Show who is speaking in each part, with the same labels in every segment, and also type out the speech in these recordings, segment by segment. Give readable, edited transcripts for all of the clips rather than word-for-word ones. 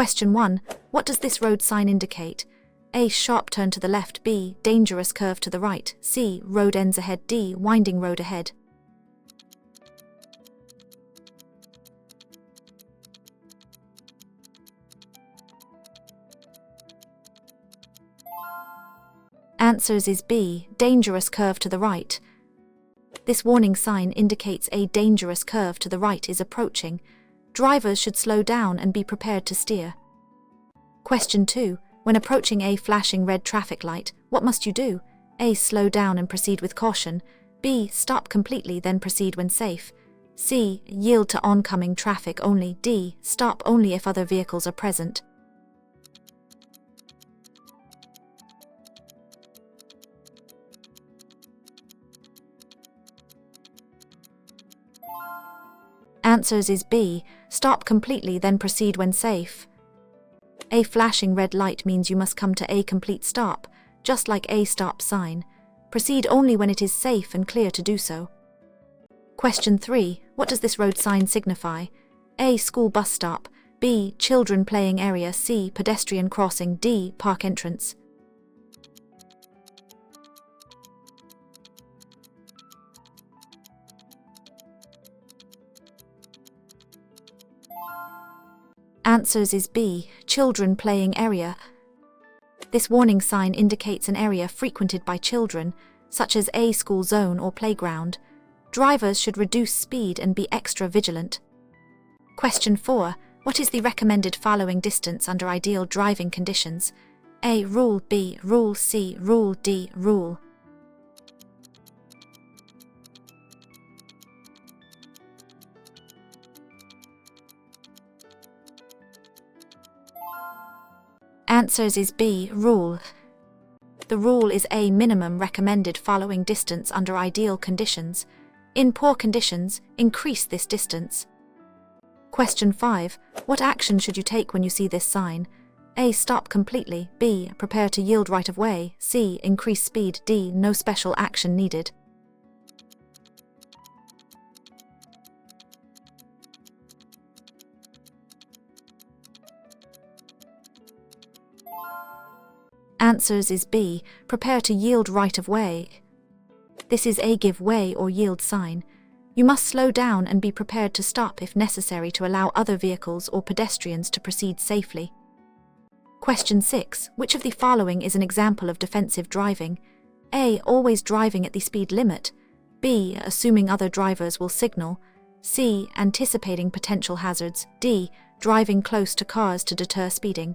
Speaker 1: Question 1. What does this road sign indicate? A. Sharp turn to the left. B. Dangerous curve to the right. C. Road ends ahead. D. Winding road ahead. Answers is B. Dangerous curve to the right. This warning sign indicates a dangerous curve to the right is approaching. Drivers should slow down and be prepared to steer. Question 2. When approaching a flashing red traffic light, what must you do? A. Slow down and proceed with caution. B. Stop completely, then proceed when safe. C. Yield to oncoming traffic only. D. Stop only if other vehicles are present. Answers is B. Stop completely, then proceed when safe. A flashing red light means you must come to a complete stop, just like a stop sign. Proceed only when it is safe and clear to do so. Question 3. What does this road sign signify? A. School bus stop. B. Children playing area. C. Pedestrian crossing. D. Park entrance. Answers is B. Children playing area. This warning sign indicates an area frequented by children, such as a school zone or playground. Drivers should reduce speed and be extra vigilant. Question 4. What is the recommended following distance under ideal driving conditions? A. Rule. B. Rule. C. Rule. D. Rule. Answers is B. Rule. The rule is a minimum recommended following distance under ideal conditions. In poor conditions, increase this distance. Question 5. What action should you take when you see this sign? A. Stop completely. B. Prepare to yield right of way. C. Increase speed. D. No special action needed. Answers is B. Prepare to yield right of way. This is a give way or yield sign. You must slow down and be prepared to stop if necessary to allow other vehicles or pedestrians to proceed safely. Question 6. Which of the following is an example of defensive driving? A. Always driving at the speed limit. B. Assuming other drivers will signal. C. Anticipating potential hazards. D. Driving close to cars to deter speeding.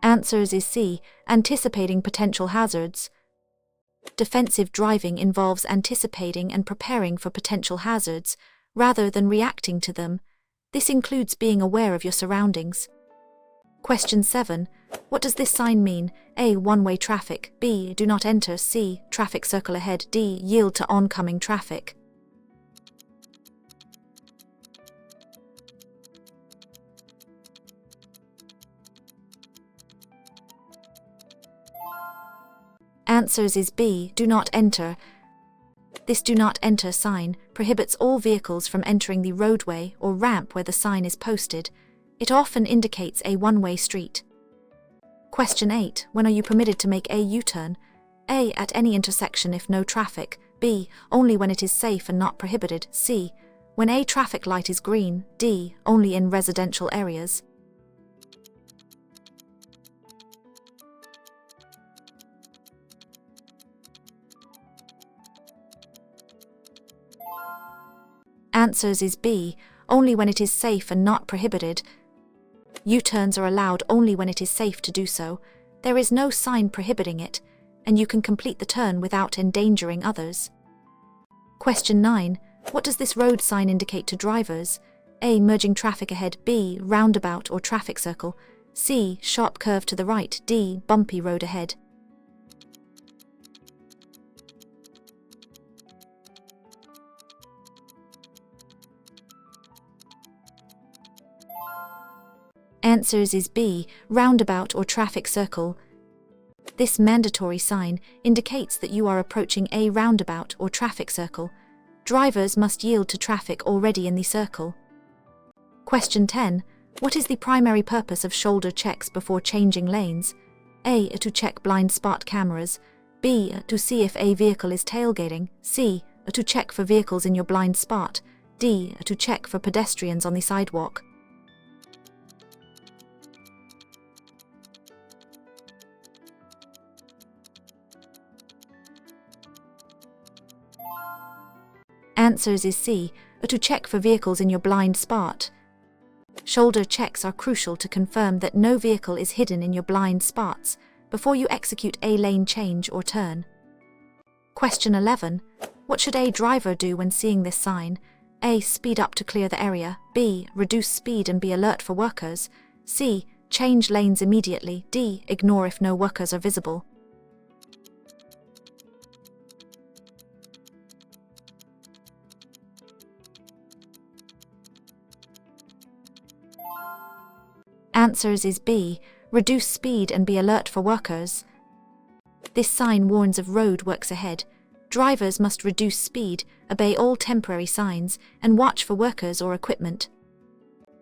Speaker 1: Answers is C. Anticipating potential hazards. Defensive driving involves anticipating and preparing for potential hazards, rather than reacting to them. This includes being aware of your surroundings. Question 7. What does this sign mean? A. One-way traffic. B. Do not enter. C. Traffic circle ahead. D. Yield to oncoming traffic. Answers is B. Do not enter. This do not enter sign prohibits all vehicles from entering the roadway or ramp where the sign is posted. It often indicates a one-way street. Question 8. When are you permitted to make a U-turn? A. At any intersection if no traffic. B. Only when it is safe and not prohibited. C. When a traffic light is green. D. Only in residential areas. Answers is B. Only when it is safe and not prohibited. U-turns are allowed only when it is safe to do so. There is no sign prohibiting it, and you can complete the turn without endangering others. Question 9. What does this road sign indicate to drivers? A. Merging traffic ahead. B. Roundabout or traffic circle. C. Sharp curve to the right. D. Bumpy road ahead. Answers is B. Roundabout or traffic circle. This mandatory sign indicates that you are approaching a roundabout or traffic circle. Drivers must yield to traffic already in the circle. Question 10. What is the primary purpose of shoulder checks before changing lanes? A. To check blind spot cameras. B. To see if a vehicle is tailgating. C. To check for vehicles in your blind spot. D. To check for pedestrians on the sidewalk. Answers is C. To check for vehicles in your blind spot. Shoulder checks are crucial to confirm that no vehicle is hidden in your blind spots before you execute a lane change or turn. Question 11. What should a driver do when seeing this sign? A. Speed up to clear the area. B. Reduce speed and be alert for workers. C. Change lanes immediately. D. Ignore if no workers are visible. Answers is B. Reduce speed and be alert for workers. This sign warns of road works ahead. Drivers must reduce speed, obey all temporary signs, and watch for workers or equipment.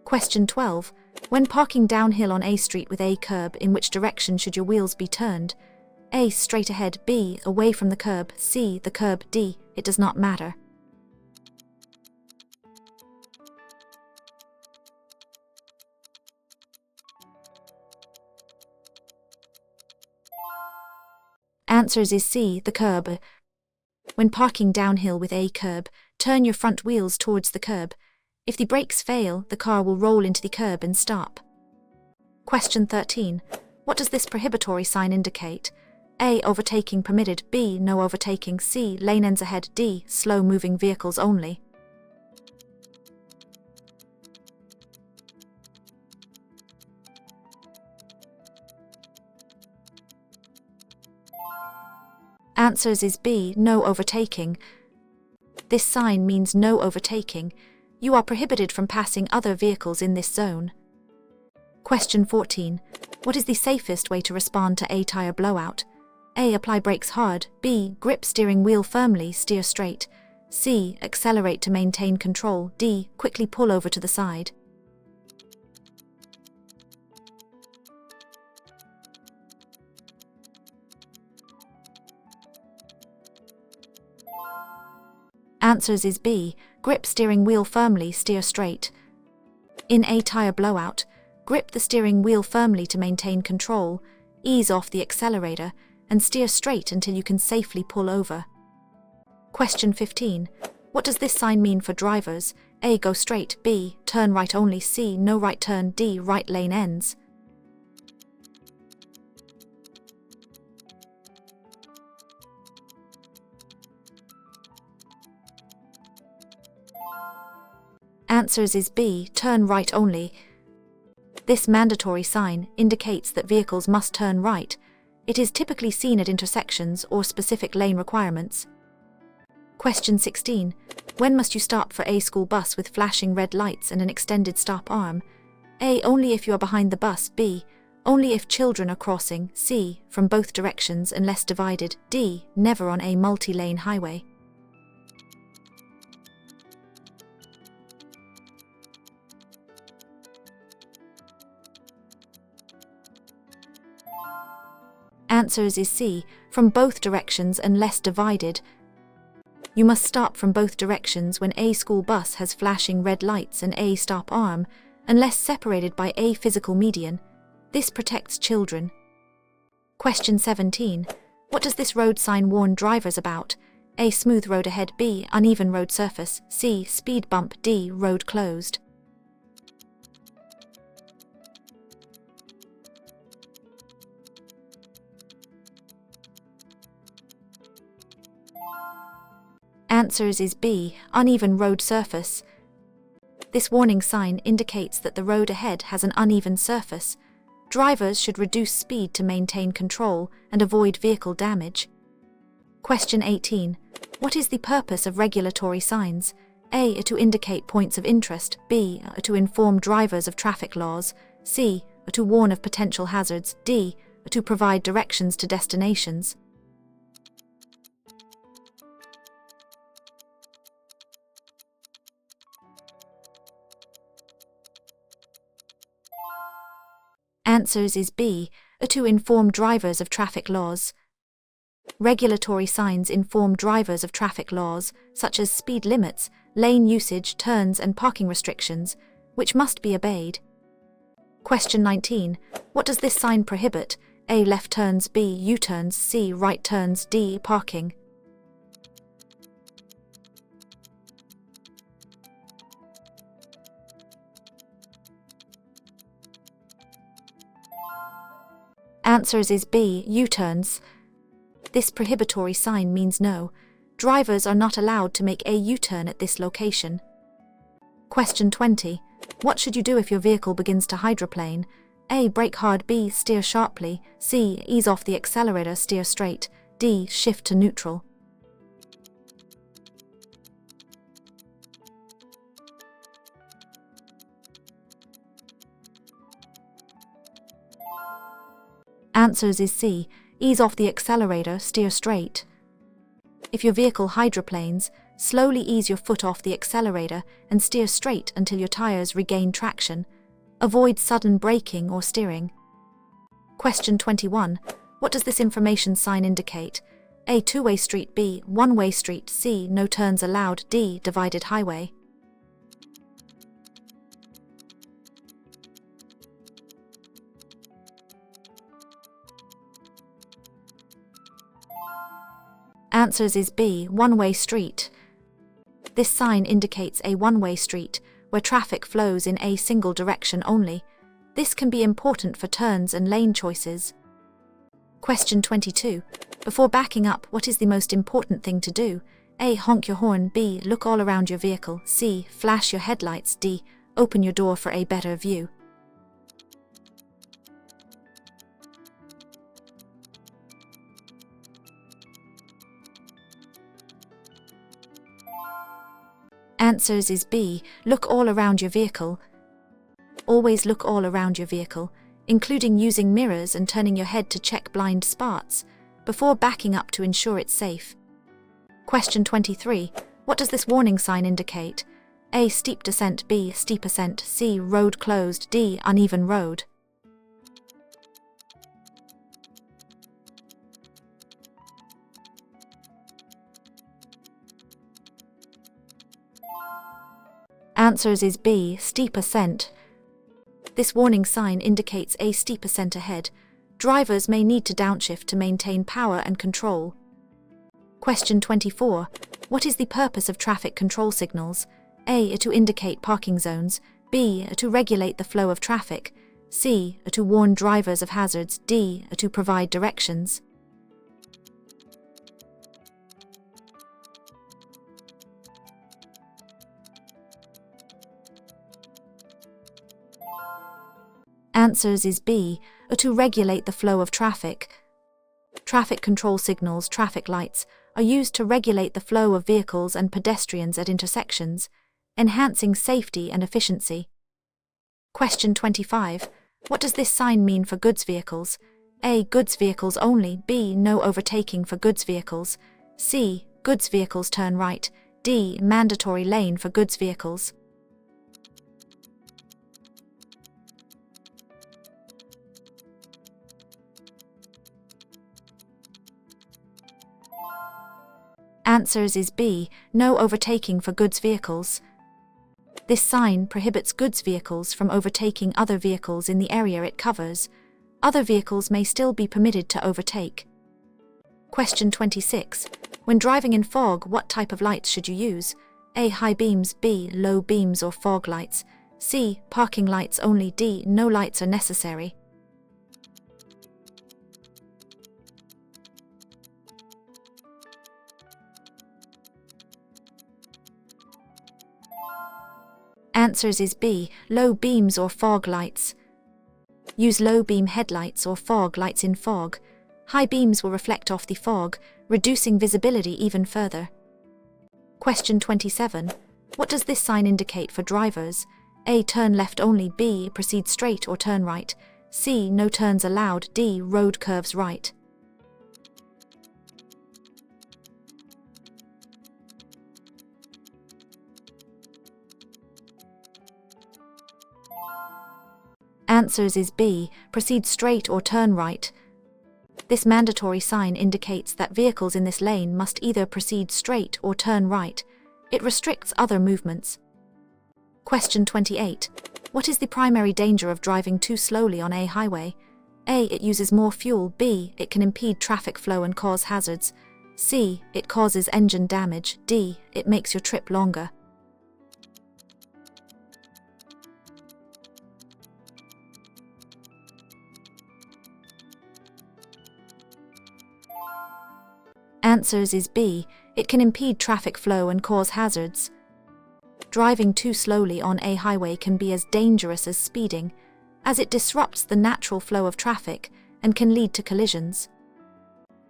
Speaker 1: Question 12. When parking downhill on a street with a curb, in which direction should your wheels be turned? A. Straight ahead. B. Away from the curb. C. The curb. D. It does not matter. Answers is C. The curb. When parking downhill with a curb, turn your front wheels towards the curb. If the brakes fail, the car will roll into the curb and stop. Question 13. What does this prohibitory sign indicate? A. Overtaking permitted. B. No overtaking. C. Lane ends ahead. D. Slow-moving vehicles only. Answers is B. No overtaking. This sign means no overtaking. You are prohibited from passing other vehicles in this zone. Question 14. What is the safest way to respond to a tire blowout? A. Apply brakes hard. B. Grip steering wheel firmly, steer straight. C. Accelerate to maintain control. D. Quickly pull over to the side. Answers is B. Grip steering wheel firmly, steer straight. In a tire blowout, grip the steering wheel firmly to maintain control, ease off the accelerator, and steer straight until you can safely pull over. Question 15. What does this sign mean for drivers? A. Go straight. B. Turn right only. C. No right turn. D. Right lane ends. Answers is B. Turn right only. This mandatory sign indicates that vehicles must turn right. It is typically seen at intersections or specific lane requirements. Question 16. When must you stop for a school bus with flashing red lights and an extended stop arm? A. Only if you are behind the bus. B. Only if children are crossing. C. From both directions unless divided. D. Never on a multi-lane highway. Answers is C. From both directions unless divided. You must stop from both directions when a school bus has flashing red lights and a stop arm, unless separated by a physical median. This protects children. Question 17. What does this road sign warn drivers about? A. Smooth road ahead. B. Uneven road surface. C. Speed bump. D. Road closed. Answers is B. Uneven road surface. This warning sign indicates that the road ahead has an uneven surface. Drivers should reduce speed to maintain control and avoid vehicle damage. Question 18. What is the purpose of regulatory signs? A. To indicate points of interest. B. To inform drivers of traffic laws. C. To warn of potential hazards. D. to provide directions to destinations. Answers is B, to inform drivers of traffic laws. Regulatory signs inform drivers of traffic laws, such as speed limits, lane usage, turns and parking restrictions, which must be obeyed. Question 19. What does this sign prohibit? A. Left turns, B. U-turns, C. Right turns, D. Parking. Answers is B. U-turns. This prohibitory sign means no, drivers are not allowed to make a U-turn at this location. Question 20. What should you do if your vehicle begins to hydroplane? A. Brake hard, B. Steer sharply, C. Ease off the accelerator, steer straight, D. Shift to neutral. Answers is C. Ease off the accelerator, steer straight. If your vehicle hydroplanes, slowly ease your foot off the accelerator and steer straight until your tires regain traction. Avoid sudden braking or steering. Question 21. What does this information sign indicate? A. Two-way street, B. One-way street, C. No turns allowed, D. Divided highway. Answers is B. One-way street. This sign indicates a one-way street, where traffic flows in a single direction only. This can be important for turns and lane choices. Question 22. Before backing up, what is the most important thing to do? A. Honk your horn, B. Look all around your vehicle, C. Flash your headlights, D. Open your door for a better view. Answers is B. Look all around your vehicle. Always look all around your vehicle, including using mirrors and turning your head to check blind spots, before backing up to ensure it's safe. Question 23. What does this warning sign indicate? A. Steep descent, B. Steep ascent, C. Road closed, D. Uneven road. Answers is B. Steep ascent. This warning sign indicates a steep ascent ahead. Drivers may need to downshift to maintain power and control. Question 24. What is the purpose of traffic control signals? A. To indicate parking zones, B. To regulate the flow of traffic, C. To warn drivers of hazards, D. To provide directions. Answers is B. To regulate the flow of traffic. Traffic control signals, traffic lights, are used to regulate the flow of vehicles and pedestrians at intersections, enhancing safety and efficiency. Question 25. What does this sign mean for goods vehicles? A. Goods vehicles only, B. No overtaking for goods vehicles, C. Goods vehicles turn right, D. Mandatory lane for goods vehicles. Answers is B. No overtaking for goods vehicles. This sign prohibits goods vehicles from overtaking other vehicles in the area it covers. Other vehicles may still be permitted to overtake. Question 26. When driving in fog, what type of lights should you use? A. High beams, B. Low beams or fog lights, C. Parking lights only, D. No lights are necessary. Answers is B. Low beams or fog lights. Use low beam headlights or fog lights in fog. High beams will reflect off the fog, reducing visibility even further. Question 27. What does this sign indicate for drivers? A. Turn left only, B. Proceed straight or turn right, C. No turns allowed, D. Road curves right. Answers is B. Proceed straight or turn right. This mandatory sign indicates that vehicles in this lane must either proceed straight or turn right. It restricts other movements. Question 28. What is the primary danger of driving too slowly on a highway? A. It uses more fuel. B. It can impede traffic flow and cause hazards. C. It causes engine damage. D. It makes your trip longer. Answers is B. It can impede traffic flow and cause hazards. Driving too slowly on a highway can be as dangerous as speeding, as it disrupts the natural flow of traffic and can lead to collisions.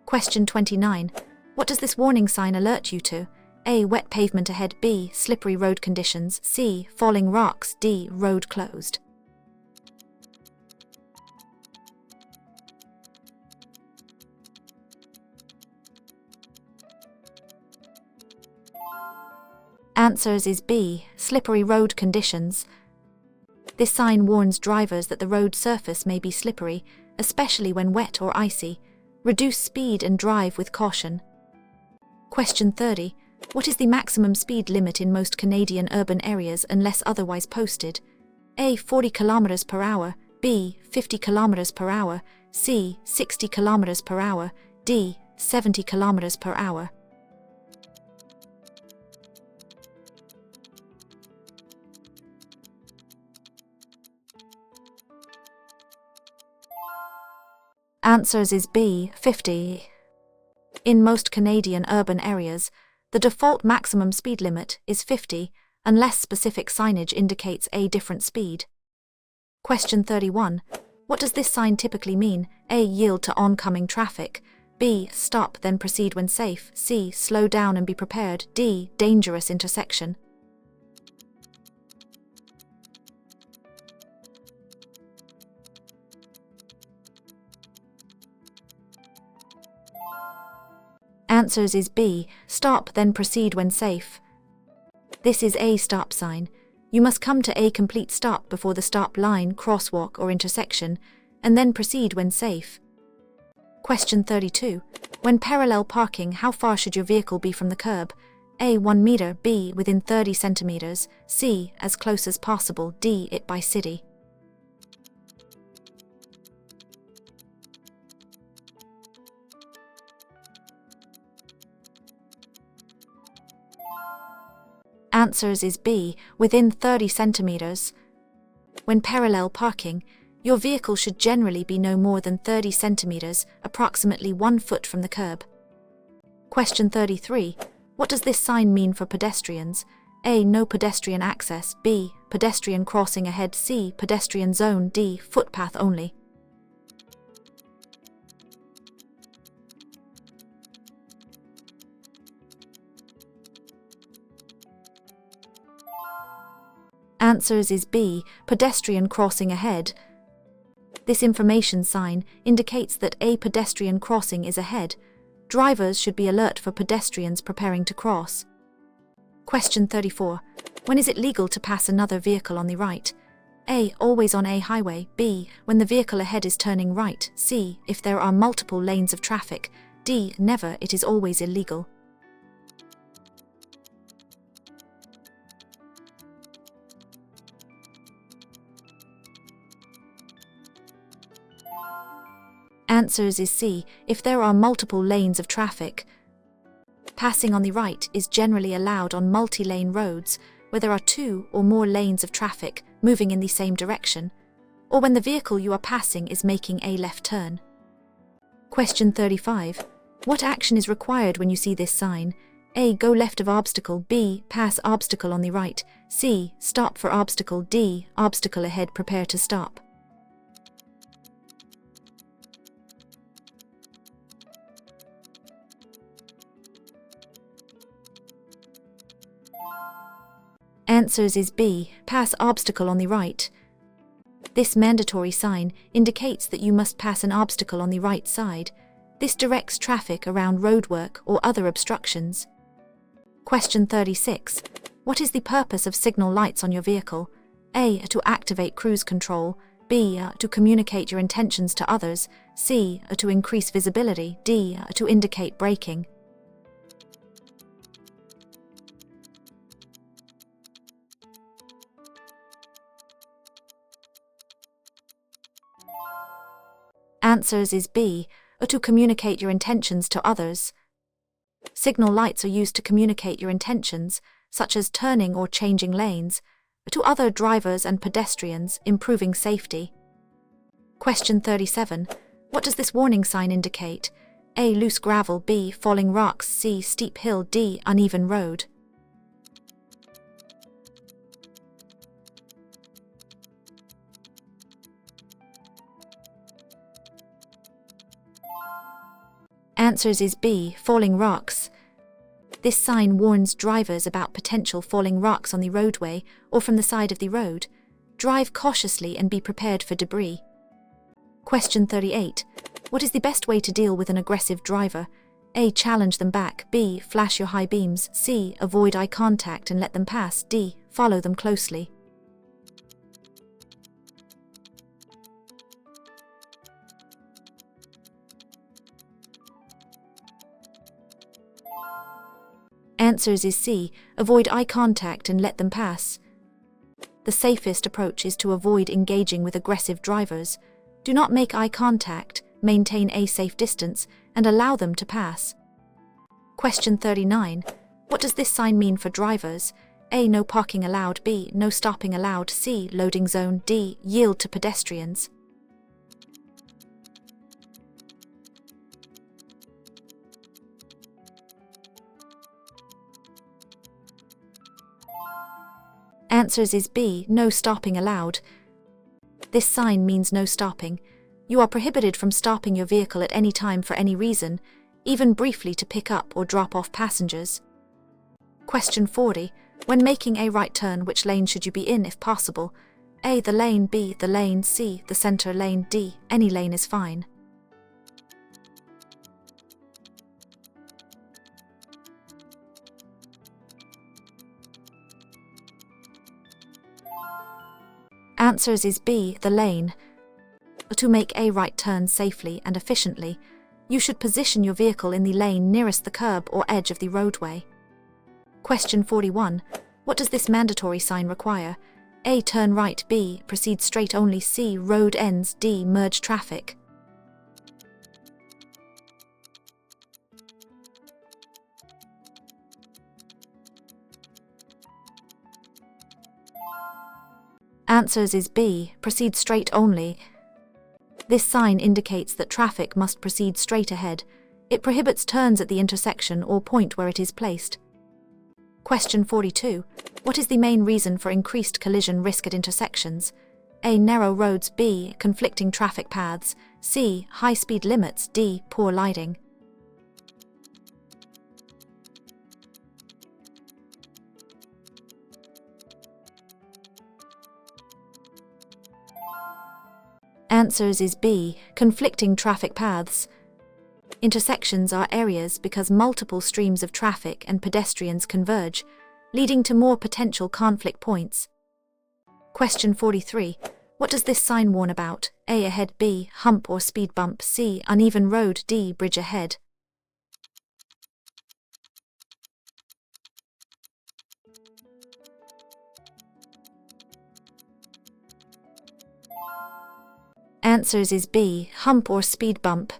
Speaker 1: Question 29. What does this warning sign alert you to? A. Wet pavement ahead. B. Slippery road conditions. C. Falling rocks. D. Road closed. Answers is B. Slippery road conditions. This sign warns drivers that the road surface may be slippery, especially when wet or icy. Reduce speed and drive with caution. Question 30. What is the maximum speed limit in most Canadian urban areas unless otherwise posted? A. 40 km per hour. B. 50 km per hour. C. 60 km per hour. D. 70 km per hour. Answers is B. 50. In most Canadian urban areas, the default maximum speed limit is 50, unless specific signage indicates a different speed. Question 31. What does this sign typically mean? A. Yield to oncoming traffic. B. Stop, then proceed when safe. C. Slow down and be prepared. D. Dangerous intersection. Answers is B. Stop, then proceed when safe. This is a stop sign. You must come to a complete stop before the stop line, crosswalk, or intersection, and then proceed when safe. Question 32. When parallel parking, how far should your vehicle be from the curb? A. 1 meter. B. Within 30 centimeters. C. As close as possible. D. It by city. Answers is B. Within 30 centimeters. When parallel parking, your vehicle should generally be no more than 30 centimeters, approximately 1 foot from the curb. Question 33. What does this sign mean for pedestrians? A. No pedestrian access. B. Pedestrian crossing ahead. C. Pedestrian zone. D. Footpath only. Answers is B. Pedestrian crossing ahead. This information sign indicates that a pedestrian crossing is ahead. Drivers should be alert for pedestrians preparing to cross. Question 34. When is it legal to pass another vehicle on the right? A. Always on a highway. B. When the vehicle ahead is turning right. C. If there are multiple lanes of traffic. D. Never. It is always illegal. Answers is C. If there are multiple lanes of traffic. Passing on the right is generally allowed on multi-lane roads where there are 2 or more lanes of traffic moving in the same direction, or when the vehicle you are passing is making a left turn. Question 35. What action is required when you see this sign? A. Go left of obstacle. B. Pass obstacle on the right. C. Stop for obstacle. D. Obstacle ahead. Prepare to stop. Answers is B. Pass obstacle on the right. This mandatory sign indicates that you must pass an obstacle on the right side. This directs traffic around roadwork or other obstructions. Question 36. What is the purpose of signal lights on your vehicle? A. To activate cruise control. B. To communicate your intentions to others. C. To increase visibility. D. To indicate braking. Answers is B. To communicate your intentions to others. Signal lights are used to communicate your intentions, such as turning or changing lanes, to other drivers and pedestrians, improving safety. Question 37. What does this warning sign indicate? A. Loose gravel. B. Falling rocks. C. Steep hill. D. Uneven road. Answers is B. Falling rocks. This sign warns drivers about potential falling rocks on the roadway or from the side of the road. Drive cautiously and be prepared for debris. Question 38. What is the best way to deal with an aggressive driver? A. Challenge them back. B. Flash your high beams. C. Avoid eye contact and let them pass. D. Follow them closely. Answers is C. Avoid eye contact and let them pass. The safest approach is to avoid engaging with aggressive drivers. Do not make eye contact, maintain a safe distance, and allow them to pass. Question 39. What does this sign mean for drivers? A. No parking allowed. B. No stopping allowed. C. Loading zone. D. Yield to pedestrians. Answers is B. No stopping allowed. This sign means no stopping. You are prohibited from stopping your vehicle at any time for any reason, even briefly to pick up or drop off passengers. Question 40. When making a right turn, which lane should you be in if possible? A. The lane. B. The lane. C. The center lane. D. Any lane is fine. Answers is B. The lane. To make a right turn safely and efficiently, you should position your vehicle in the lane nearest the curb or edge of the roadway. Question 41. What does this mandatory sign require? A. Turn right. B. Proceed straight only. C. Road ends. D. Merge traffic. Answers is B. Proceed straight only. This sign indicates that traffic must proceed straight ahead. It prohibits turns at the intersection or point where it is placed. Question 42. What is the main reason for increased collision risk at intersections? A. Narrow roads. B. Conflicting traffic paths. C. High speed limits. D. Poor lighting. Answers is B. Conflicting traffic paths. Intersections are areas because multiple streams of traffic and pedestrians converge, leading to more potential conflict points. Question 43. What does this sign warn about? A. Ahead. B. Hump or speed bump. C. Uneven road. D. Bridge ahead. Answers is B. Hump or speed bump.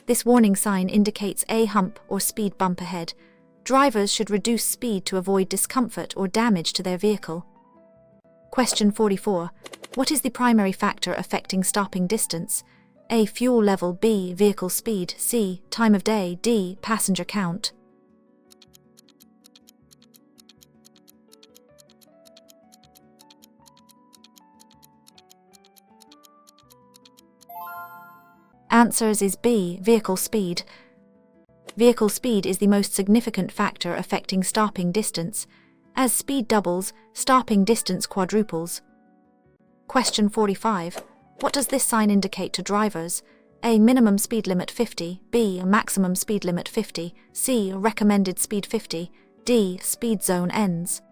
Speaker 1: This warning sign indicates a hump or speed bump ahead. Drivers should reduce speed to avoid discomfort or damage to their vehicle. Question 44. What is the primary factor affecting stopping distance? A. Fuel level. B. Vehicle speed. C. Time of day. D. Passenger count. Answers is B. Vehicle speed. Vehicle speed is the most significant factor affecting stopping distance. As speed doubles, stopping distance quadruples. Question 45. What does this sign indicate to drivers? A. Minimum speed limit 50. B. Maximum speed limit 50. C. Recommended speed 50. D. Speed zone ends.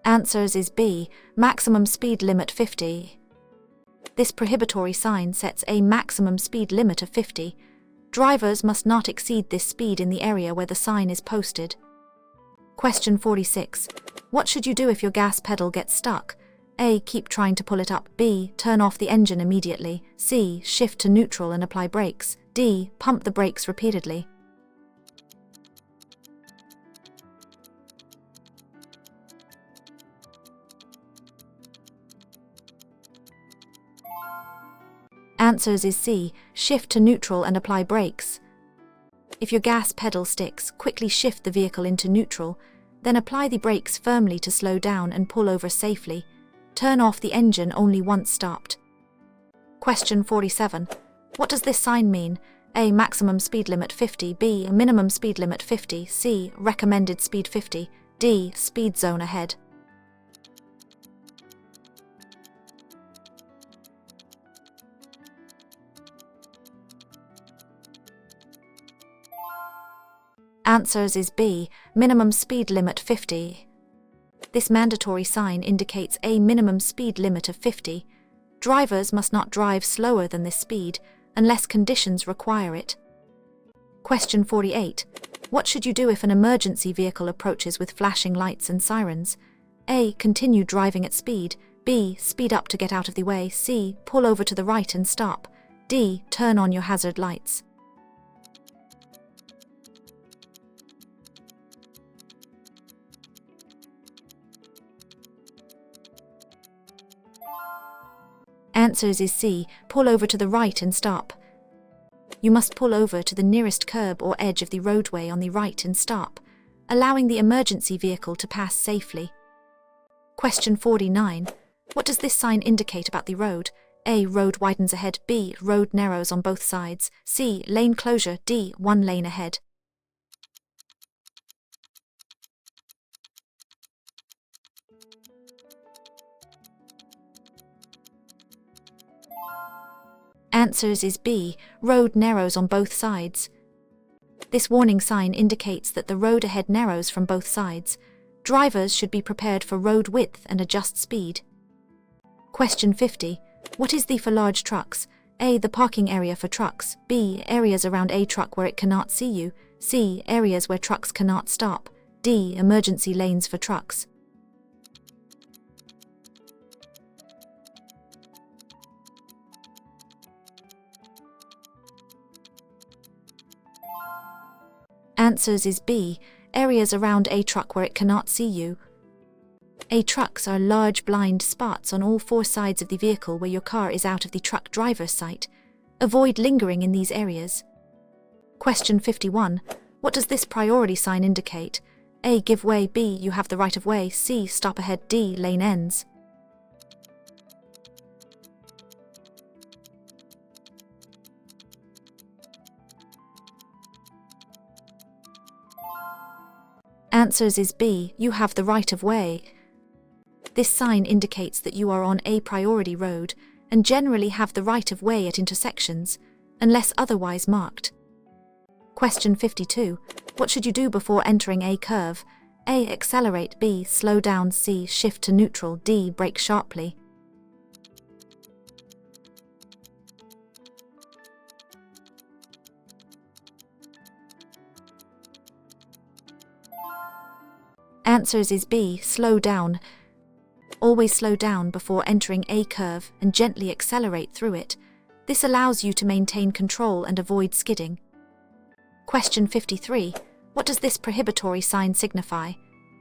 Speaker 1: Answers is B. Maximum speed limit 50. This prohibitory sign sets a maximum speed limit of 50. Drivers must not exceed this speed in the area where the sign is posted. Question 46. What should you do if your gas pedal gets stuck? A. Keep trying to pull it up. B. Turn off the engine immediately. C. Shift to neutral and apply brakes. D. Pump the brakes repeatedly. Answers is C. Shift to neutral and apply brakes. If your gas pedal sticks, quickly shift the vehicle into neutral, then apply the brakes firmly to slow down and pull over safely. Turn off the engine only once stopped. Question 47. What does this sign mean? A. Maximum speed limit 50. B. Minimum speed limit 50. C. Recommended speed 50. D. Speed zone ahead. Answers is B. Minimum speed limit 50. This mandatory sign indicates a minimum speed limit of 50. Drivers must not drive slower than this speed unless conditions require it. Question 48. What should you do if an emergency vehicle approaches with flashing lights and sirens? A. Continue driving at speed. B. Speed up to get out of the way. C. Pull over to the right and stop. D. Turn on your hazard lights. Answers is C. Pull over to the right and stop. You must pull over to the nearest curb or edge of the roadway on the right and stop, allowing the emergency vehicle to pass safely. Question 49. What does this sign indicate about the road? A. Road widens ahead. B. Road narrows on both sides. C. Lane closure. D. One lane ahead. Answers is B. Road narrows on both sides. This warning sign indicates that the road ahead narrows from both sides. Drivers should be prepared for road width and adjust speed. Question 50. What is the for large trucks? A. The parking area for trucks. B. Areas around a truck where it cannot see you. C. Areas where trucks cannot stop. D. Emergency lanes for trucks. Answers is B. Areas around a truck where it cannot see you. A trucks are large blind spots on all four sides of the vehicle where your car is out of the truck driver's sight. Avoid lingering in these areas. Question 51. What does this priority sign indicate? A. Give way. B. You have the right of way. C. Stop ahead. D. Lane ends. Answers is B. You have the right of way. This sign indicates that you are on a priority road and generally have the right of way at intersections, unless otherwise marked. Question 52. What should you do before entering a curve? A. Accelerate. B. Slow down. C. Shift to neutral. D. Brake sharply. Answers is B. Slow down. Always slow down before entering a curve and gently accelerate through it. This allows you to maintain control and avoid skidding. Question 53. What does this prohibitory sign signify?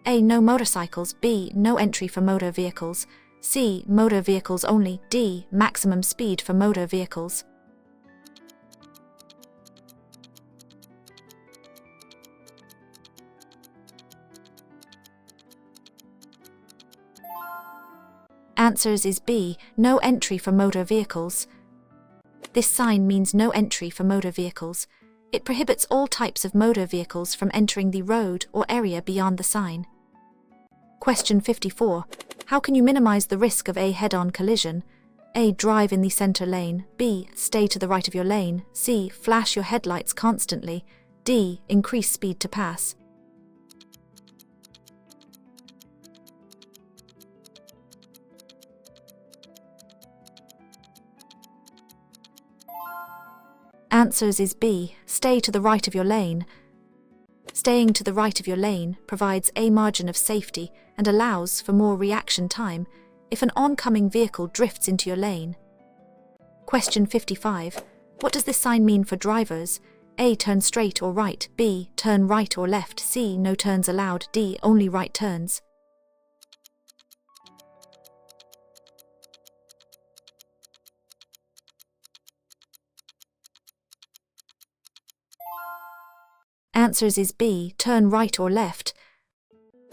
Speaker 1: A. No motorcycles. B. No entry for motor vehicles. C. Motor vehicles only. D. Maximum speed for motor vehicles. Answers is B. No entry for motor vehicles. This sign means no entry for motor vehicles. It prohibits all types of motor vehicles from entering the road or area beyond the sign. Question 54. How can you minimize the risk of a head-on collision? A. Drive in the center lane. B. Stay to the right of your lane. C. Flash your headlights constantly. D. Increase speed to pass. Answers is B. Stay to the right of your lane. Staying to the right of your lane provides a margin of safety and allows for more reaction time if an oncoming vehicle drifts into your lane. Question 55. What does this sign mean for drivers? A. Turn straight or right. B. Turn right or left. C. No turns allowed. D. Only right turns. Answers is B. Turn right or left.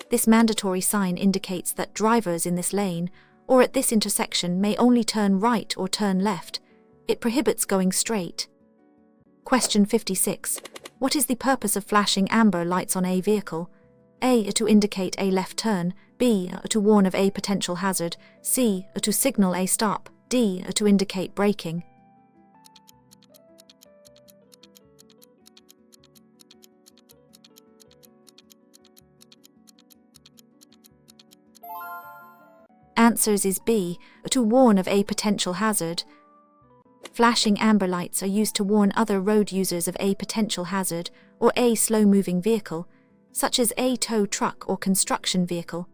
Speaker 1: This mandatory sign indicates that drivers in this lane or at this intersection may only turn right or turn left. It prohibits going straight. Question 56. What is the purpose of flashing amber lights on a vehicle? A. To indicate a left turn. B. To warn of a potential hazard. C. To signal a stop. D. To indicate braking. Answers is B. To warn of a potential hazard. Flashing amber lights are used to warn other road users of a potential hazard or a slow-moving vehicle, such as a tow truck or construction vehicle.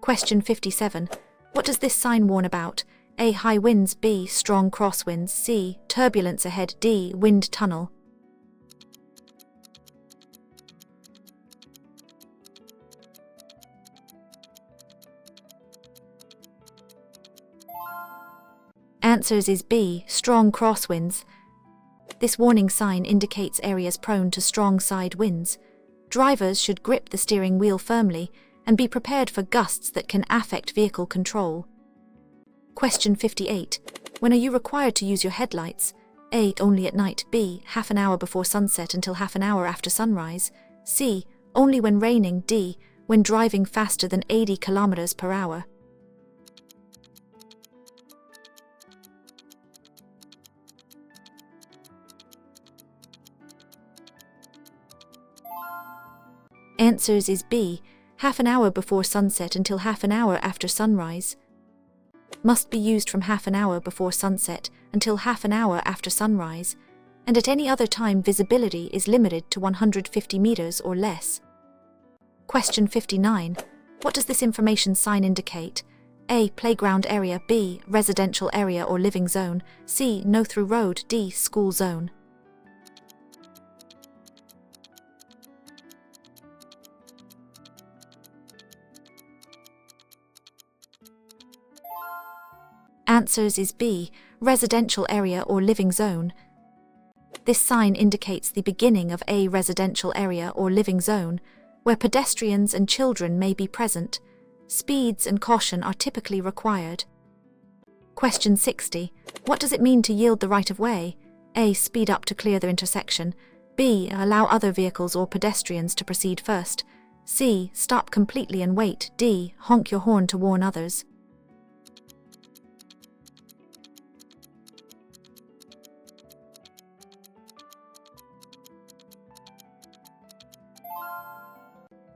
Speaker 1: Question 57. What does this sign warn about? A. High winds. B. Strong crosswinds. C. Turbulence ahead. D. Wind tunnel. Answers is B. Strong crosswinds. This warning sign indicates areas prone to strong side winds. Drivers should grip the steering wheel firmly and be prepared for gusts that can affect vehicle control. Question 58. When are you required to use your headlights? A. Only at night. B. Half an hour before sunset until half an hour after sunrise. C. Only when raining. D. When driving faster than 80 kilometers per hour. Answers is B. Half an hour before sunset until half an hour after sunrise. Must be used from half an hour before sunset until half an hour after sunrise, and at any other time visibility is limited to 150 meters or less. Question 59. What does this information sign indicate? A. Playground area. B. Residential area or living zone. C. No through road. D. School zone. Answers is B. Residential area or living zone. This sign indicates the beginning of a residential area or living zone, where pedestrians and children may be present. Speeds and caution are typically required. Question 60. What does it mean to yield the right of way? A. Speed up to clear the intersection. B. Allow other vehicles or pedestrians to proceed first. C. Stop completely and wait. D. Honk your horn to warn others.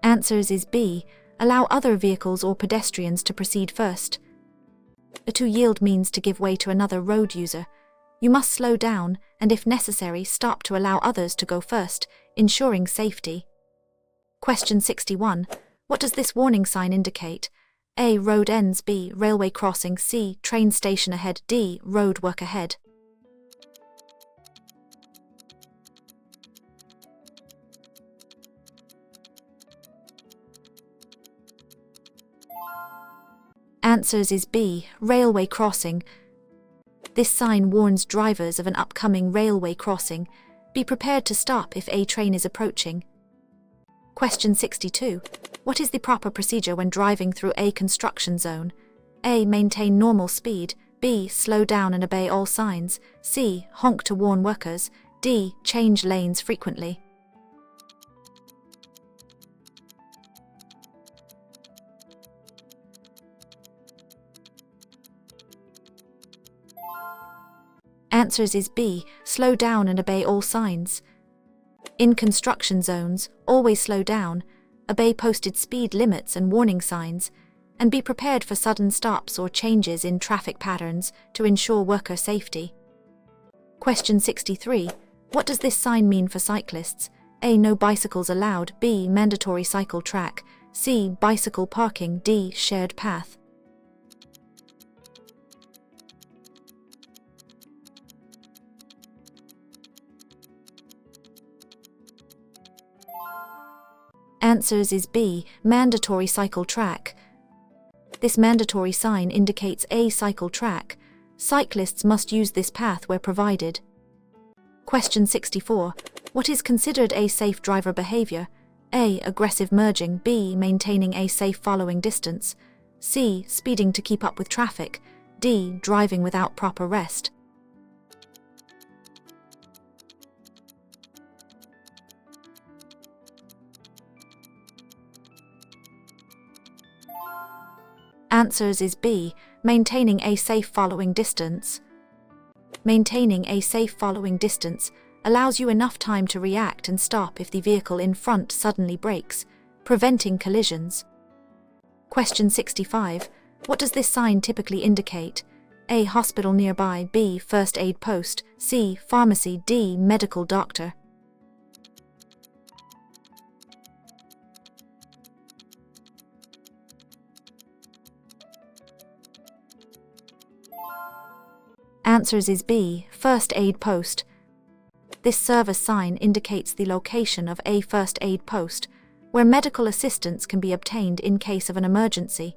Speaker 1: Answers is B. Allow other vehicles or pedestrians to proceed first. To yield means to give way to another road user. You must slow down and, if necessary, stop to allow others to go first, ensuring safety. Question 61. What does this warning sign indicate? A. Road ends. B. Railway crossing. C. Train station ahead. D. Road work ahead. Answers is B. Railway crossing. This sign warns drivers of an upcoming railway crossing. Be prepared to stop if a train is approaching. Question 62. What is the proper procedure when driving through a construction zone? A. Maintain normal speed. B. Slow down and obey all signs. C. Honk to warn workers. D. Change lanes frequently. Answers is B. Slow down and obey all signs. In construction zones, always slow down, obey posted speed limits and warning signs, and be prepared for sudden stops or changes in traffic patterns to ensure worker safety. Question 63. What does this sign mean for cyclists? A. No bicycles allowed. B. Mandatory cycle track. C. Bicycle parking. D. Shared path. Answers is B. Mandatory cycle track. This mandatory sign indicates a cycle track. Cyclists must use this path where provided. Question 64. What is considered a safe driver behavior? A. Aggressive merging. B. Maintaining a safe following distance. C. Speeding to keep up with traffic. D. Driving without proper rest. Answers is B. Maintaining a safe following distance. Maintaining a safe following distance allows you enough time to react and stop if the vehicle in front suddenly brakes, preventing collisions. Question 65. What does this sign typically indicate? A. Hospital nearby. B. First aid post. C. Pharmacy. D. Medical doctor. Answers is B. First aid post. This service sign indicates the location of a first aid post, where medical assistance can be obtained in case of an emergency.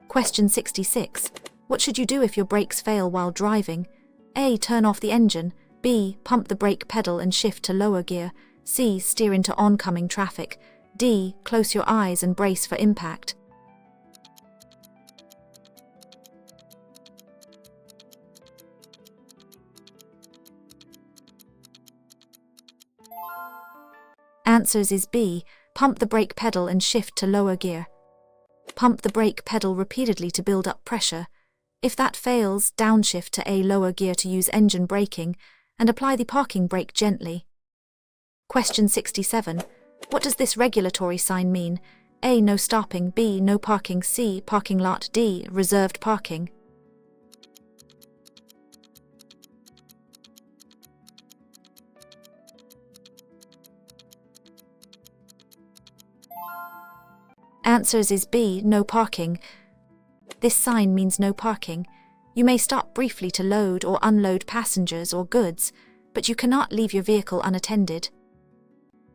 Speaker 1: Question 66. What should you do if your brakes fail while driving? A. Turn off the engine. B. Pump the brake pedal and shift to lower gear. C. Steer into oncoming traffic. D. Close your eyes and brace for impact. Answers is B. Pump the brake pedal and shift to lower gear. Pump the brake pedal repeatedly to build up pressure. If that fails, downshift to a lower gear to use engine braking and apply the parking brake gently. Question 67. What does this regulatory sign mean? A. No stopping. B. No parking. C. Parking lot. D. Reserved parking. Answers is B. No parking. This sign means no parking. You may stop briefly to load or unload passengers or goods, but you cannot leave your vehicle unattended.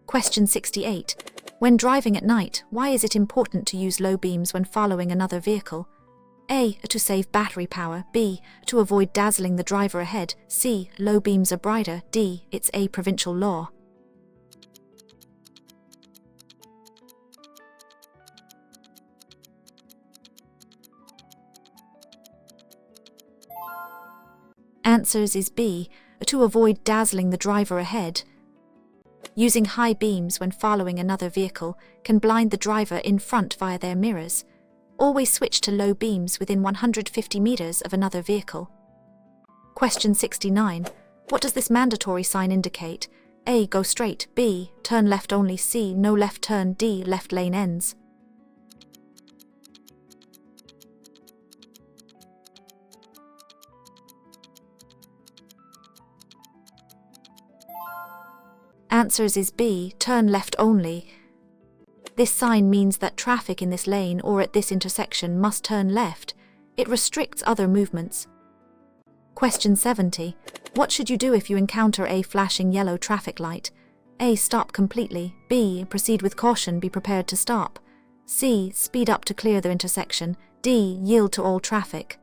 Speaker 1: Question 68. When driving at night, why is it important to use low beams when following another vehicle? A. To save battery power. B. To avoid dazzling the driver ahead. C. Low beams are brighter. D. It's a provincial law. Answers is B. To avoid dazzling the driver ahead. Using high beams when following another vehicle can blind the driver in front via their mirrors. Always switch to low beams within 150 meters of another vehicle. Question 69. What does this mandatory sign indicate? A. Go straight. B. Turn left only. C. No left turn. D. Left lane ends. Answers is B. Turn left only. This sign means that traffic in this lane or at this intersection must turn left. It restricts other movements. Question 70. What should you do if you encounter a flashing yellow traffic light? A. Stop completely. B. Proceed with caution. Be prepared to stop. C. Speed up to clear the intersection. D. Yield to all traffic.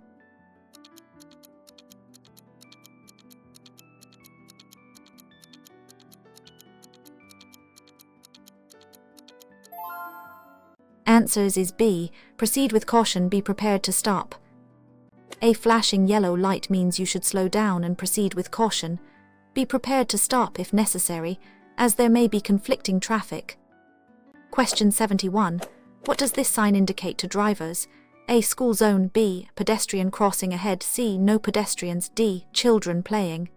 Speaker 1: Answers is B. Proceed with caution. Be prepared to stop. A flashing yellow light means you should slow down and proceed with caution. Be prepared to stop if necessary, as there may be conflicting traffic. Question 71. What does this sign indicate to drivers? A. School zone. B. Pedestrian crossing ahead. C. No pedestrians. D. Children playing.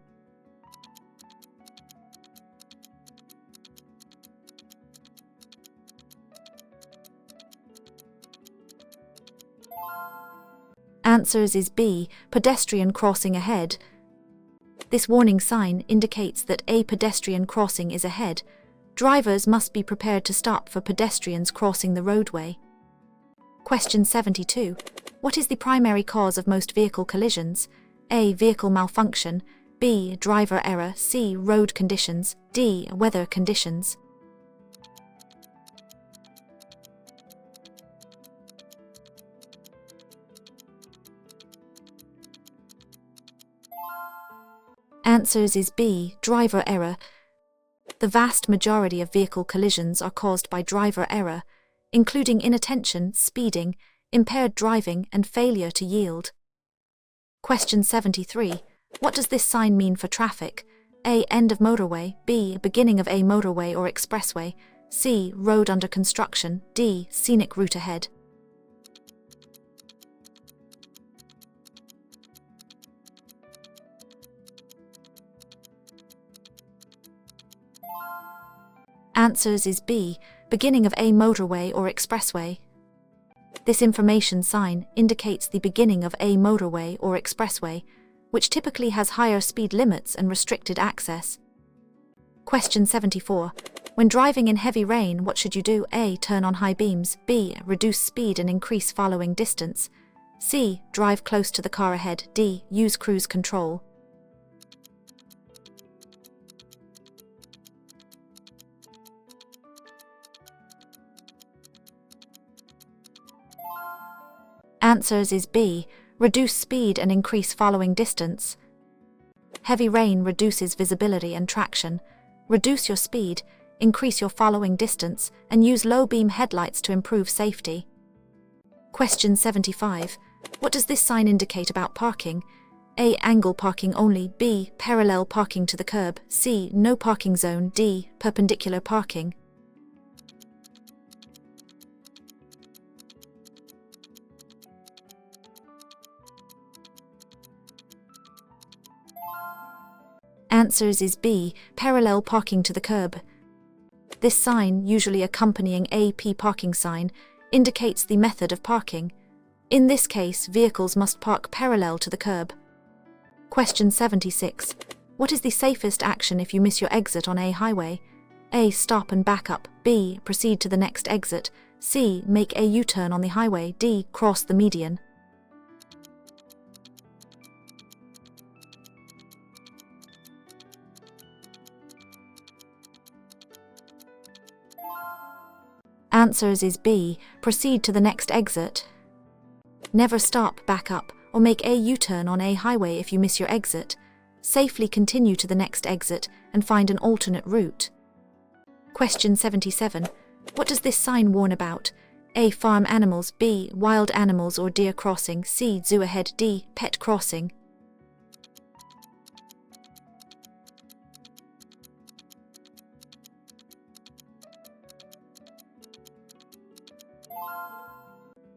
Speaker 1: Answers is B. Pedestrian crossing ahead. This warning sign indicates that a pedestrian crossing is ahead. Drivers must be prepared to stop for pedestrians crossing the roadway. Question 72. What is the primary cause of most vehicle collisions? A. Vehicle malfunction. B. Driver error. C. Road conditions. D. Weather conditions. Answers is B. Driver error. The vast majority of vehicle collisions are caused by driver error, including inattention, speeding, impaired driving, and failure to yield. Question 73. What does this sign mean for traffic? A. End of motorway. B. Beginning of a motorway or expressway. C. Road under construction. D. Scenic route ahead. Answers is B. Beginning of a motorway or expressway. This information sign indicates the beginning of a motorway or expressway, which typically has higher speed limits and restricted access. Question 74. When driving in heavy rain, what should you do? A. Turn on high beams. B. Reduce speed and increase following distance. C. Drive close to the car ahead. D. Use cruise control. Answers is B. Reduce speed and increase following distance. Heavy rain reduces visibility and traction. Reduce your speed, increase your following distance, and use low-beam headlights to improve safety. Question 75. What does this sign indicate about parking? A. Angle parking only. B. Parallel parking to the curb. C. No parking zone. D. Perpendicular parking. Answers is B. Parallel parking to the curb. This sign, usually accompanying a P parking sign, indicates the method of parking. In this case, vehicles must park parallel to the curb. Question 76. What is the safest action if you miss your exit on a highway? A. Stop and back up. B. Proceed to the next exit. C. Make a U-turn on the highway. D. Cross the median. Answers is B. Proceed to the next exit. Never stop, back up, or make a U-turn on a highway if you miss your exit. Safely continue to the next exit and find an alternate route. Question 77. What does this sign warn about? A. Farm animals. B. Wild animals or deer crossing. C. Zoo ahead. D. Pet crossing.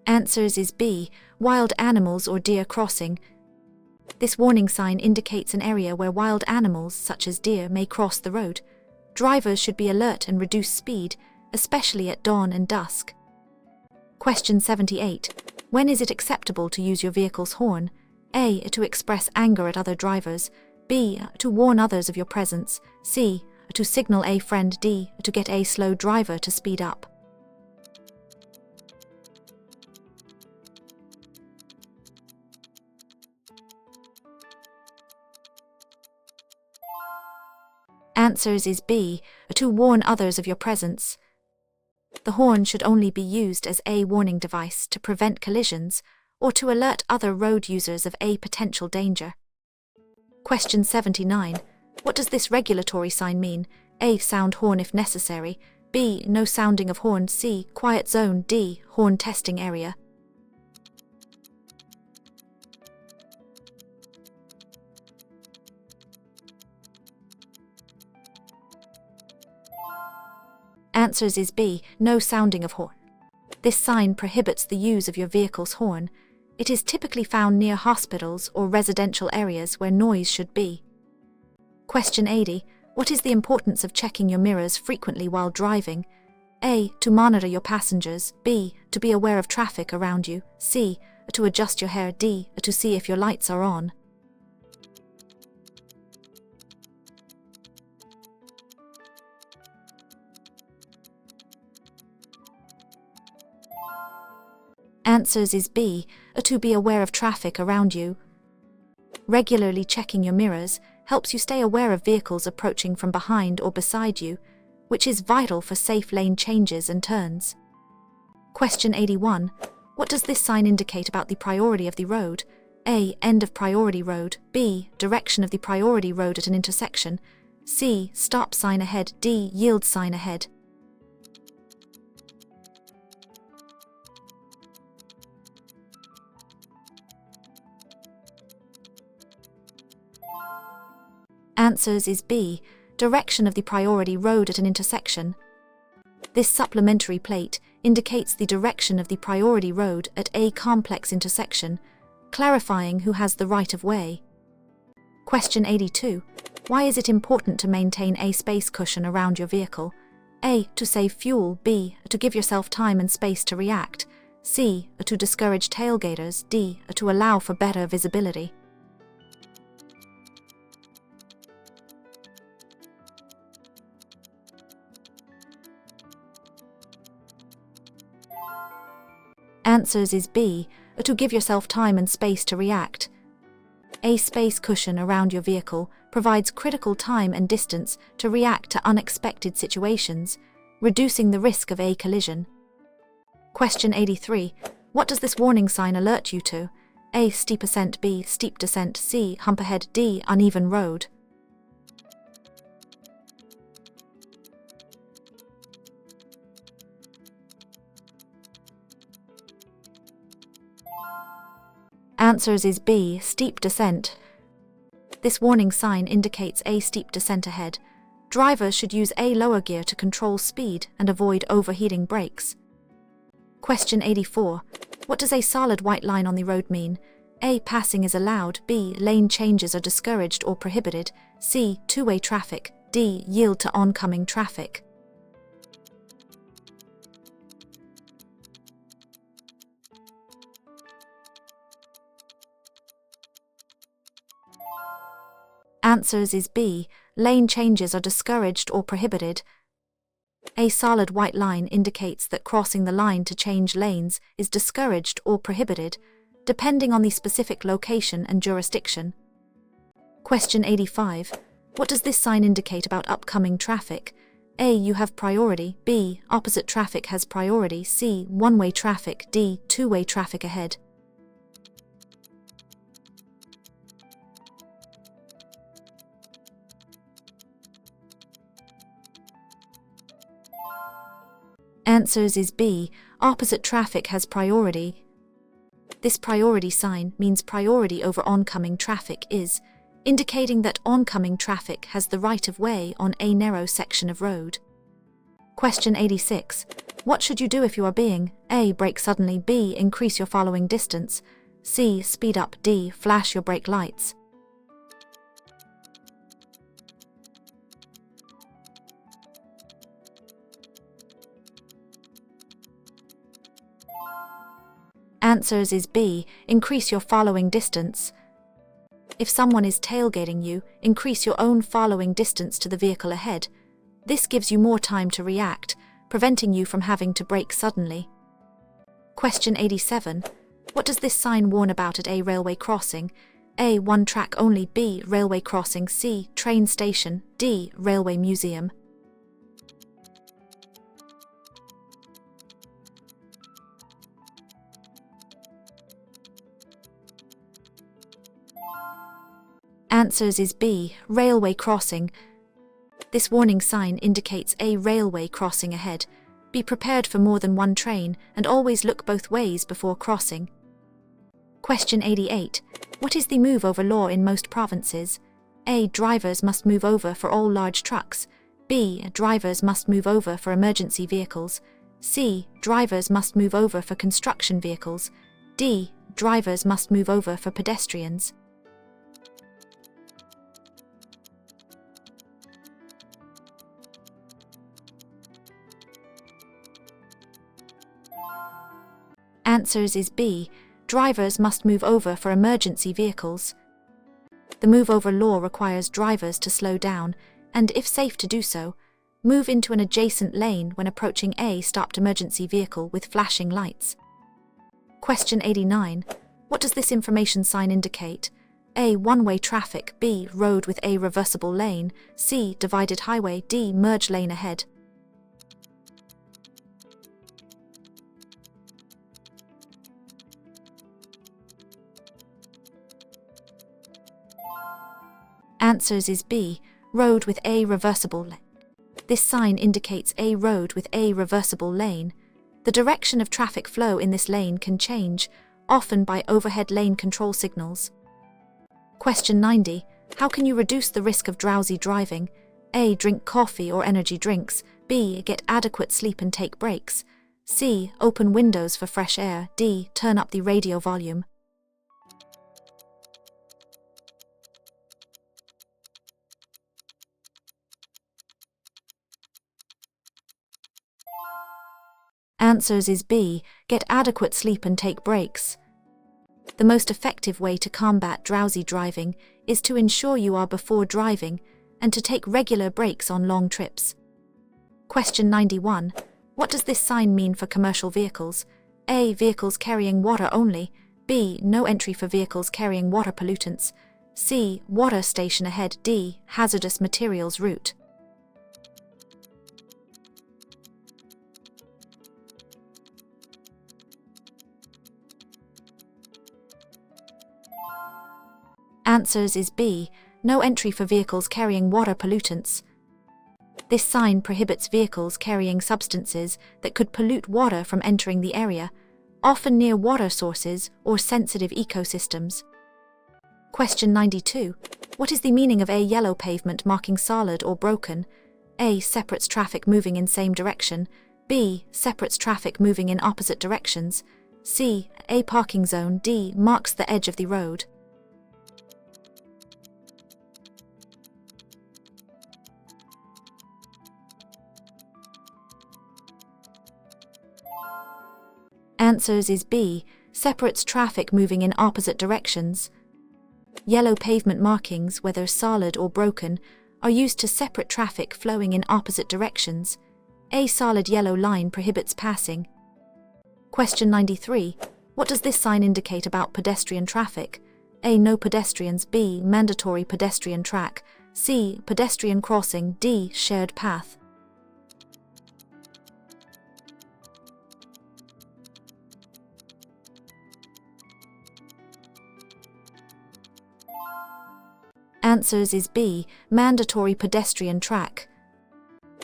Speaker 1: Answers is B. Wild animals or deer crossing. This warning sign indicates an area where wild animals, such as deer, may cross the road. Drivers should be alert and reduce speed, especially at dawn and dusk. Question 78. When is it acceptable to use your vehicle's horn? A. To express anger at other drivers. B. To warn others of your presence. C. To signal a friend. D. To get a slow driver to speed up. Answers is B. To warn others of your presence. The horn should only be used as a warning device to prevent collisions or to alert other road users of a potential danger. Question 79. What does this regulatory sign mean? A. Sound horn if necessary. B. No sounding of horn. C. Quiet zone. D. Horn testing area. Answers is B. No sounding of horn. This sign prohibits the use of your vehicle's horn. It is typically found near hospitals or residential areas where noise should be. Question 80. What is the importance of checking your mirrors frequently while driving? A. To monitor your passengers. B. To be aware of traffic around you. C. To adjust your hair. D. To see if your lights are on. Answers is B. To be aware of traffic around you. Regularly checking your mirrors helps you stay aware of vehicles approaching from behind or beside you, which is vital for safe lane changes and turns. Question 81. What does this sign indicate about the priority of the road? A. End of priority road. B. Direction of the priority road at an intersection. C. Stop sign ahead. D. Yield sign ahead. Answers is B. Direction of the priority road at an intersection. This supplementary plate indicates the direction of the priority road at a complex intersection, clarifying who has the right of way. Question 82. Why is it important to maintain a space cushion around your vehicle? A. To save fuel. B. To give yourself time and space to react. C. To discourage tailgaters. D. To allow for better visibility. Answers is B. To give yourself time and space to react. A space cushion around your vehicle provides critical time and distance to react to unexpected situations, reducing the risk of a collision. Question 83. What does this warning sign alert you to? A. Steep ascent. B. Steep descent. C. Hump ahead. D. Uneven road. Answers is B. Steep descent. This warning sign indicates a steep descent ahead. Drivers should use a lower gear to control speed and avoid overheating brakes. Question 84. What does a solid white line on the road mean? A. Passing is allowed. B. Lane changes are discouraged or prohibited. C. Two-way traffic. D. Yield to oncoming traffic. Answers is B. Lane changes are discouraged or prohibited. A solid white line indicates that crossing the line to change lanes is discouraged or prohibited, depending on the specific location and jurisdiction. Question 85. What does this sign indicate about upcoming traffic? A. You have priority. B. Opposite traffic has priority. C. One-way traffic. D. Two-way traffic ahead. Answers is B. Opposite traffic has priority. This priority sign means priority over oncoming traffic is, indicating that oncoming traffic has the right of way on a narrow section of road. Question 86. What should you do if you are being A. Brake suddenly. B. Increase your following distance. C. Speed up. D. Flash your brake lights. Answers is B. Increase your following distance. If someone is tailgating you, increase your own following distance to the vehicle ahead. This gives you more time to react, preventing you from having to brake suddenly. Question 87. What does this sign warn about at a railway crossing? A. One track only. B. Railway crossing. C. Train station. D. Railway museum. Answers is B. Railway crossing. This warning sign indicates a railway crossing ahead. Be prepared for more than one train and always look both ways before crossing. Question 88. What is the move over law in most provinces? A. Drivers must move over for all large trucks. B. Drivers must move over for emergency vehicles. C. Drivers must move over for construction vehicles. D. Drivers must move over for pedestrians. Answers is B. Drivers must move over for emergency vehicles. The move over law requires drivers to slow down and, if safe to do so, move into an adjacent lane when approaching a stopped emergency vehicle with flashing lights. Question 89. What does this information sign indicate? A. One-way traffic. B. Road with a reversible lane. C. Divided highway. D. Merge lane ahead. Answers is B. Road with a reversible lane. This sign indicates a road with a reversible lane. The direction of traffic flow in this lane can change, often by overhead lane control signals. Question 90. How can you reduce the risk of drowsy driving? A. Drink coffee or energy drinks. B. Get adequate sleep and take breaks. C. Open windows for fresh air. D. Turn up the radio volume. Answers is B. Get adequate sleep and take breaks. The most effective way to combat drowsy driving is to ensure you are before driving and to take regular breaks on long trips. Question 91. What does this sign mean for commercial vehicles? A. Vehicles carrying water only. B. No entry for vehicles carrying water pollutants. C. Water station ahead. D. Hazardous materials route. Answers is B. No entry for vehicles carrying water pollutants. This sign prohibits vehicles carrying substances that could pollute water from entering the area, often near water sources or sensitive ecosystems. Question 92. What is the meaning of a yellow pavement marking solid or broken? A. Separates traffic moving in same direction. B. Separates traffic moving in opposite directions. C. A parking zone. D. Marks the edge of the road. Answers is B. Separates traffic moving in opposite directions. Yellow pavement markings, whether solid or broken, are used to separate traffic flowing in opposite directions. A solid yellow line prohibits passing. Question 93. What does this sign indicate about pedestrian traffic? A. No pedestrians. B. Mandatory pedestrian track. C. Pedestrian crossing. D. Shared path. Answers is B. Mandatory pedestrian track.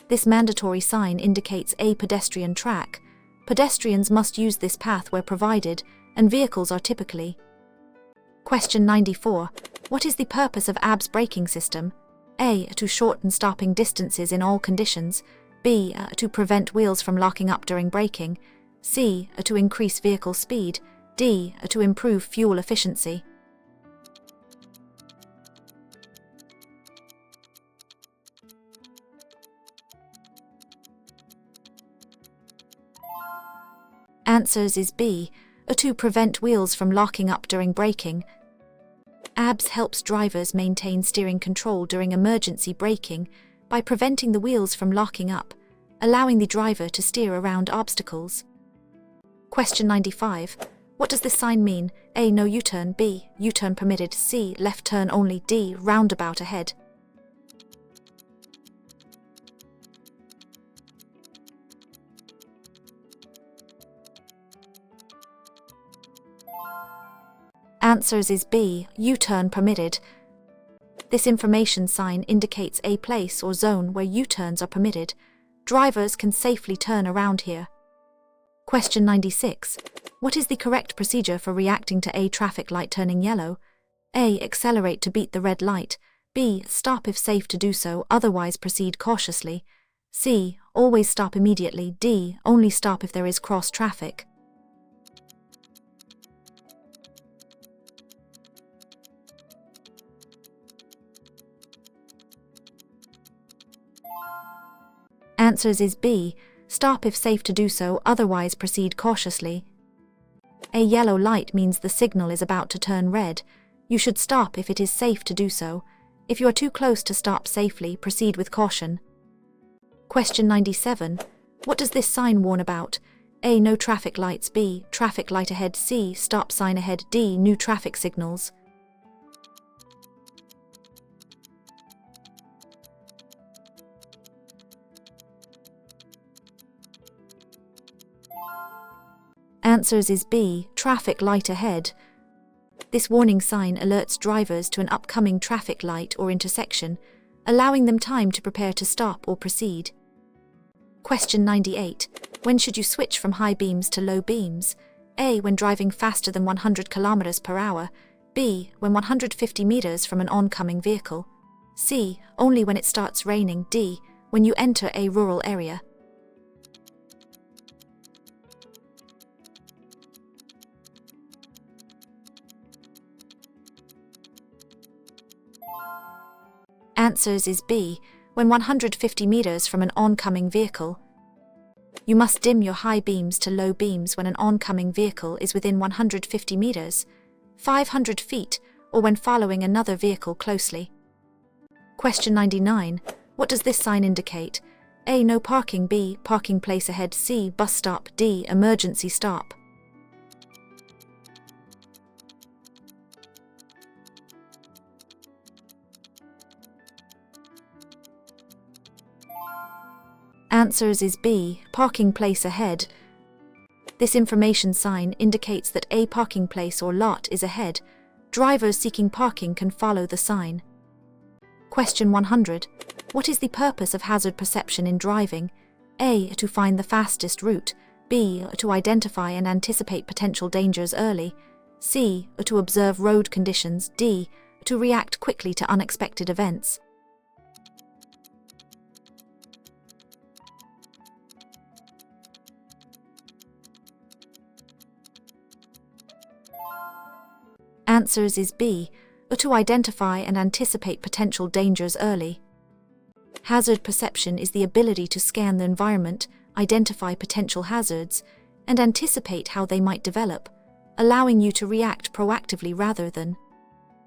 Speaker 1: This mandatory sign indicates a pedestrian track. Pedestrians must use this path where provided, and vehicles are typically. Question 94. What is the purpose of ABS braking system? A. To shorten stopping distances in all conditions. B. To prevent wheels from locking up during braking. C. To increase vehicle speed. D. To improve fuel efficiency. Answers is B. To prevent wheels from locking up during braking. ABS helps drivers maintain steering control during emergency braking by preventing the wheels from locking up, allowing the driver to steer around obstacles. Question 95. What does this sign mean? A. No U-turn. B. U-turn permitted. C. Left turn only. D. Roundabout ahead. Answers is B. U-turn permitted. This information sign indicates a place or zone where U-turns are permitted. Drivers can safely turn around here. Question 96. What is the correct procedure for reacting to a traffic light turning yellow? A. Accelerate to beat the red light. B. Stop if safe to do so, otherwise proceed cautiously. C. Always stop immediately. D. Only stop if there is cross traffic. Answers is B. Stop if safe to do so, otherwise proceed cautiously. A yellow light means the signal is about to turn red. You should stop if it is safe to do so. If you are too close to stop safely, proceed with caution. Question 97. What does this sign warn about? A. No traffic lights. B. Traffic light ahead. C. Stop sign ahead. D. New traffic signals. Answers is B. Traffic light ahead. This warning sign alerts drivers to an upcoming traffic light or intersection, allowing them time to prepare to stop or proceed. Question 98. When should you switch from high beams to low beams? A. When driving faster than 100 km per hour. B. When 150 meters from an oncoming vehicle. C. Only when it starts raining. D. When you enter a rural area. Answers is B. When 150 meters from an oncoming vehicle. You must dim your high beams to low beams when an oncoming vehicle is within 150 meters, 500 feet, or when following another vehicle closely. Question 99. What does this sign indicate? A. No parking. B. Parking place ahead. C. Bus stop. D. Emergency stop. Answers is B. Parking place ahead. This information sign indicates that a parking place or lot is ahead. Drivers seeking parking can follow the sign. Question 100. What is the purpose of hazard perception in driving? A. To find the fastest route. B. To identify and anticipate potential dangers early. C. To observe road conditions. D. To react quickly to unexpected events. Answers is B. To identify and anticipate potential dangers early. Hazard perception is the ability to scan the environment, identify potential hazards, and anticipate how they might develop, allowing you to react proactively rather than